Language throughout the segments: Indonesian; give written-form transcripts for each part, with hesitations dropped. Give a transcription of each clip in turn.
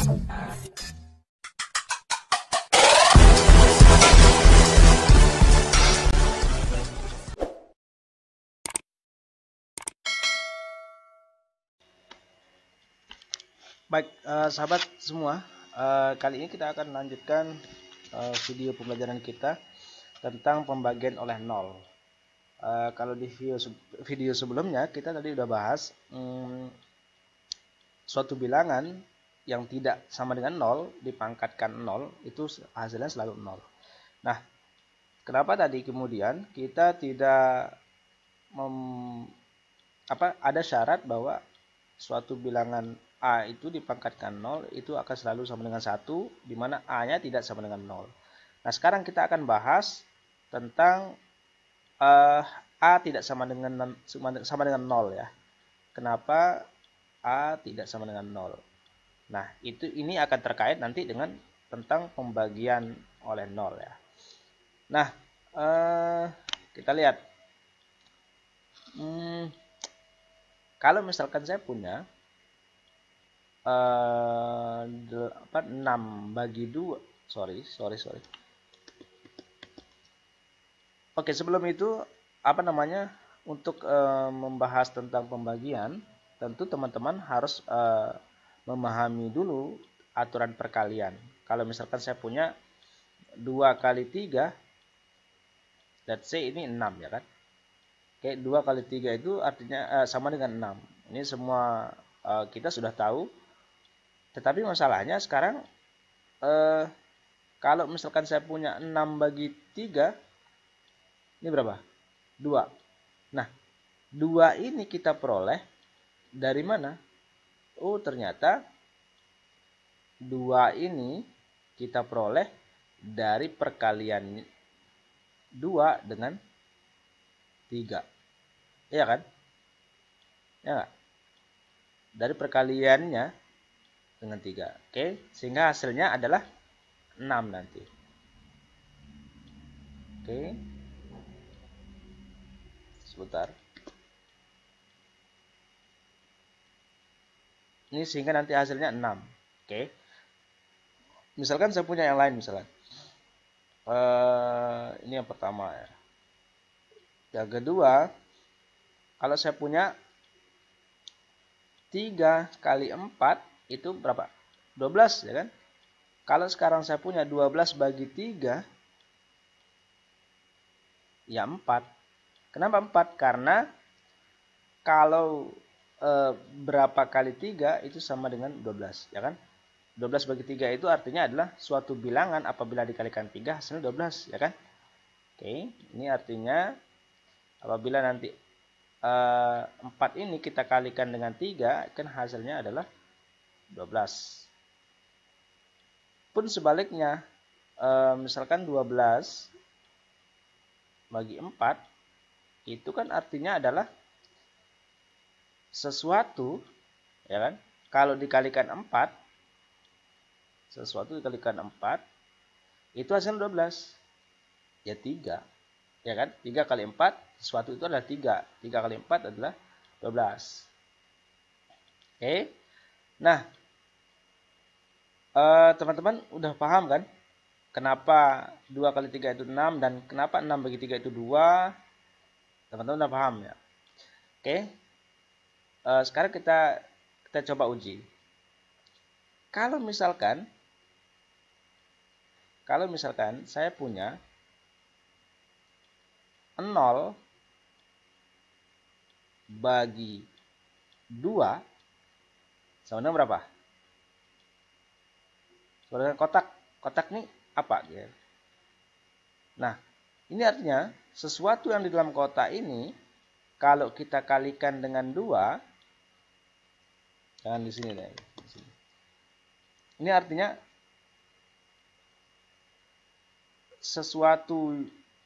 Baik, sahabat semua, kali ini kita akan melanjutkan video pembelajaran kita tentang pembagian oleh nol. Kalau di video sebelumnya kita tadi udah bahas suatu bilangan yang tidak sama dengan nol dipangkatkan nol itu hasilnya selalu nol. Nah, kenapa tadi kemudian kita tidak ada syarat bahwa suatu bilangan A itu dipangkatkan 0 itu akan selalu sama dengan 1, di mana A-nya tidak sama dengan 0. Nah, sekarang kita akan bahas tentang A tidak sama dengan 0 ya. Kenapa A tidak sama dengan 0? Nah, ini akan terkait nanti dengan tentang pembagian oleh 0 ya. Nah, kita lihat. Kalau misalkan saya punya 6 bagi 2, sorry. Oke, sebelum itu untuk membahas tentang pembagian, tentu teman-teman harus memahami dulu aturan perkalian. Kalau misalkan saya punya 2 kali 3, let's say ini 6 ya kan. Oke, 2 kali 3 itu artinya sama dengan 6. Ini semua kita sudah tahu. Tetapi masalahnya sekarang kalau misalkan saya punya 6 bagi 3, ini berapa? 2. Nah, 2 ini kita peroleh dari mana? Oh, ternyata 2 ini kita peroleh dari perkalian 2 dengan 3. Iya kan? Ya nggak? Dari perkaliannya dengan 3. Oke, sehingga hasilnya adalah 6 nanti. Oke. Sebentar. Ini sehingga nanti hasilnya 6. Oke. Misalkan saya punya yang lain misalkan. Ini yang pertama ya. Yang kedua, kalau saya punya 3 kali 4 itu berapa? 12 ya kan? Kalau sekarang saya punya 12 bagi 3, ya 4. Kenapa 4? Karena kalau berapa kali 3 itu sama dengan 12 ya kan? 12 bagi 3 itu artinya adalah suatu bilangan apabila dikalikan 3 hasilnya 12 ya kan? Oke, ini artinya apabila nanti 4 ini kita kalikan dengan 3, kan hasilnya adalah 12. Pun sebaliknya, misalkan 12 bagi 4, itu kan artinya adalah sesuatu, ya kan? Kalau dikalikan 4, sesuatu dikalikan 4, itu hasilnya 12. Ya 3. Ya kan? 3 kali 4, sesuatu itu adalah 3. 3 kali 4 adalah 12. Oke. Nah, teman-teman udah paham kan? Kenapa 2 kali 3 itu 6 dan kenapa 6 bagi 3 itu 2? Teman-teman udah paham ya? Oke. Sekarang kita coba uji. Kalau misalkan saya punya 0 bagi 2 sama dengan berapa? Sama dengan kotak. Kotak ini apa? Nah, ini artinya sesuatu yang di dalam kotak ini kalau kita kalikan dengan 2, jangan di sini deh. Ini artinya sesuatu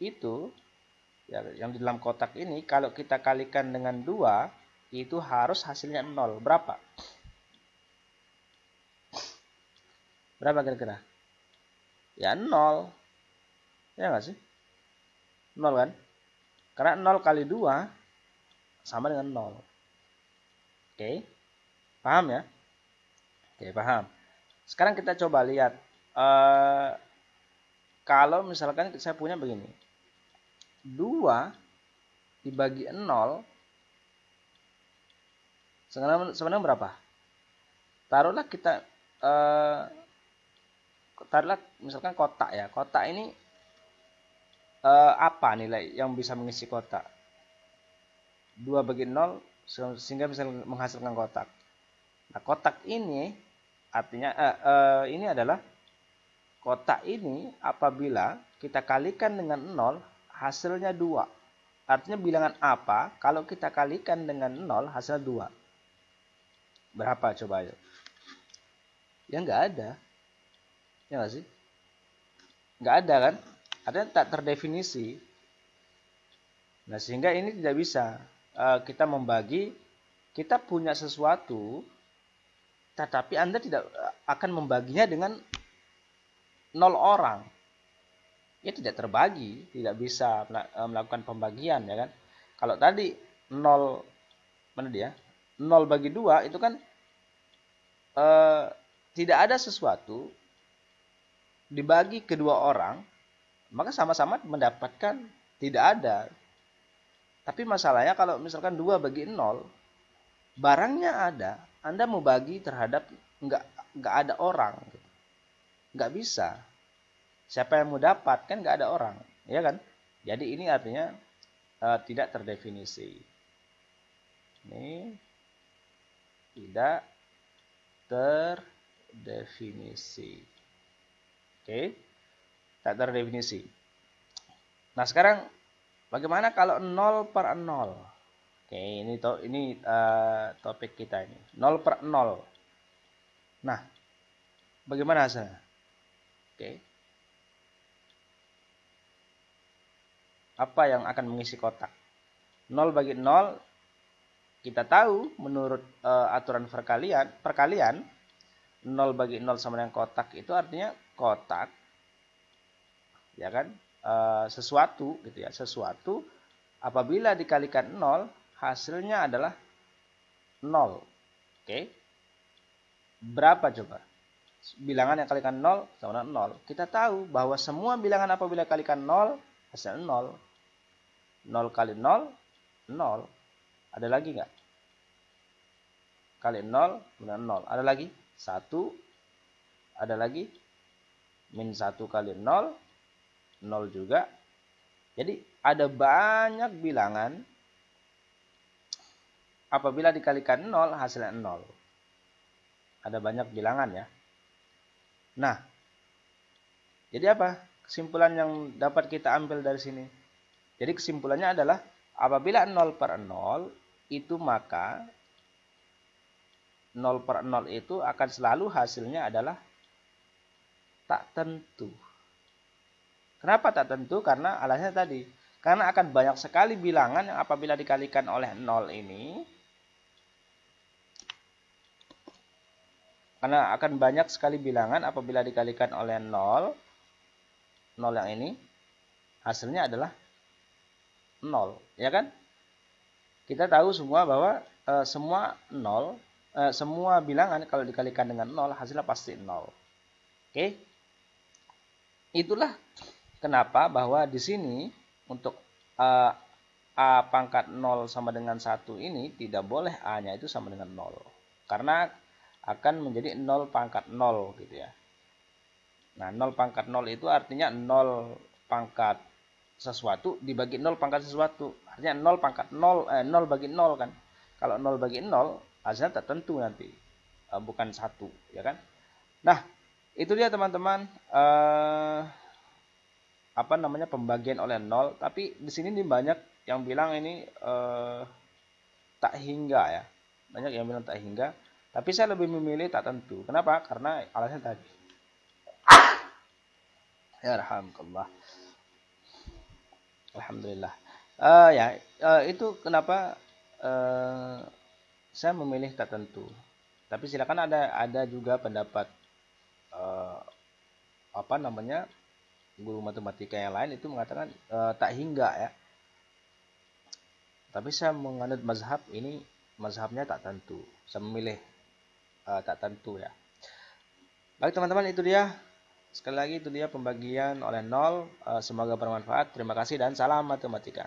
itu ya, yang di dalam kotak ini kalau kita kalikan dengan 2 itu harus hasilnya 0. Berapa? Berapa kira-kira? Ya 0. Ya nggak sih? 0 kan? Karena 0 kali 2 sama dengan 0. Oke. Paham ya? Oke, paham. Sekarang kita coba lihat. Kalau misalkan saya punya begini. 2 dibagi 0 sebenarnya berapa? Taruhlah kita taruhlah misalkan kotak ya. Kotak ini apa nilai yang bisa mengisi kotak? 2 bagi 0 sehingga bisa menghasilkan kotak. Nah, kotak ini artinya ini adalah kotak ini apabila kita kalikan dengan 0 hasilnya 2. Artinya bilangan apa kalau kita kalikan dengan 0 hasilnya 2? Berapa coba ayo? Ya nggak ada. Ya nggak sih? Nggak ada kan? Artinya tak terdefinisi. Nah, sehingga ini tidak bisa kita membagi. Kita punya sesuatu, tetapi Anda tidak akan membaginya dengan 0 orang. Ya tidak terbagi, tidak bisa melakukan pembagian, ya kan? Kalau tadi 0, mana dia? 0 bagi 2 itu kan tidak ada sesuatu dibagi kedua orang, maka sama-sama mendapatkan tidak ada. Tapi masalahnya kalau misalkan 2 bagi 0, barangnya ada, Anda mau bagi terhadap nggak ada orang, nggak bisa. Siapa yang mau dapat kan nggak ada orang, ya kan? Jadi ini artinya tidak terdefinisi. Ini tidak terdefinisi. Oke, tak terdefinisi. Nah sekarang bagaimana kalau 0 per 0? Oke, ini topik kita ini. 0 per 0. Nah, bagaimana hasilnya? Oke. Apa yang akan mengisi kotak? 0 bagi 0, kita tahu menurut aturan perkalian, 0 bagi 0 sama dengan kotak itu artinya kotak, ya kan? Sesuatu gitu ya, sesuatu apabila dikalikan 0 hasilnya adalah 0. Oke. Berapa coba? Bilangan yang kalikan 0 sama dengan 0. Kita tahu bahwa semua bilangan apabila kalikan 0 hasilnya 0. 0 kali 0 0. Ada lagi nggak? Kali 0 dengan 0. Ada lagi? 1. Ada lagi? Min 1 kali 0 0 juga. Jadi ada banyak bilangan apabila dikalikan 0 hasilnya 0. Ada banyak bilangan ya. Nah, jadi apa kesimpulan yang dapat kita ambil dari sini? Jadi kesimpulannya adalah apabila 0 per 0 itu maka 0 per 0 itu akan selalu hasilnya adalah tak tentu. Kenapa tak tentu? Karena alasannya tadi. Karena akan banyak sekali bilangan yang apabila dikalikan oleh 0 ini. Karena akan banyak sekali bilangan apabila dikalikan oleh 0. 0 yang ini. Hasilnya adalah 0. Ya kan? Kita tahu semua bahwa semua 0. Semua bilangan kalau dikalikan dengan 0 hasilnya pasti 0. Oke? Itulah kenapa bahwa di sini untuk A pangkat 0 sama dengan 1 ini tidak boleh A-nya itu sama dengan 0. Karena akan menjadi 0 pangkat 0 gitu ya. Nah 0 pangkat 0 itu artinya 0 pangkat sesuatu dibagi 0 pangkat sesuatu. Artinya 0 pangkat 0, 0 bagi 0 kan. Kalau 0 bagi 0 hasilnya tertentu nanti. Bukan 1 ya kan. Nah itu dia teman-teman. Pembagian oleh 0. Tapi di sini nih banyak yang bilang ini tak hingga ya. Banyak yang bilang tak hingga. Tapi saya lebih memilih tak tentu. Kenapa? Karena alasannya tadi. Ya alhamdulillah. Alhamdulillah. Itu kenapa saya memilih tak tentu. Tapi silakan ada juga pendapat guru matematika yang lain itu mengatakan tak hingga ya. Tapi saya menganut mazhab ini, mazhabnya tak tentu. Saya memilih tak tentu ya. Baik teman-teman, itu dia. Sekali lagi itu dia pembagian oleh 0. Semoga bermanfaat. Terima kasih dan salam matematika.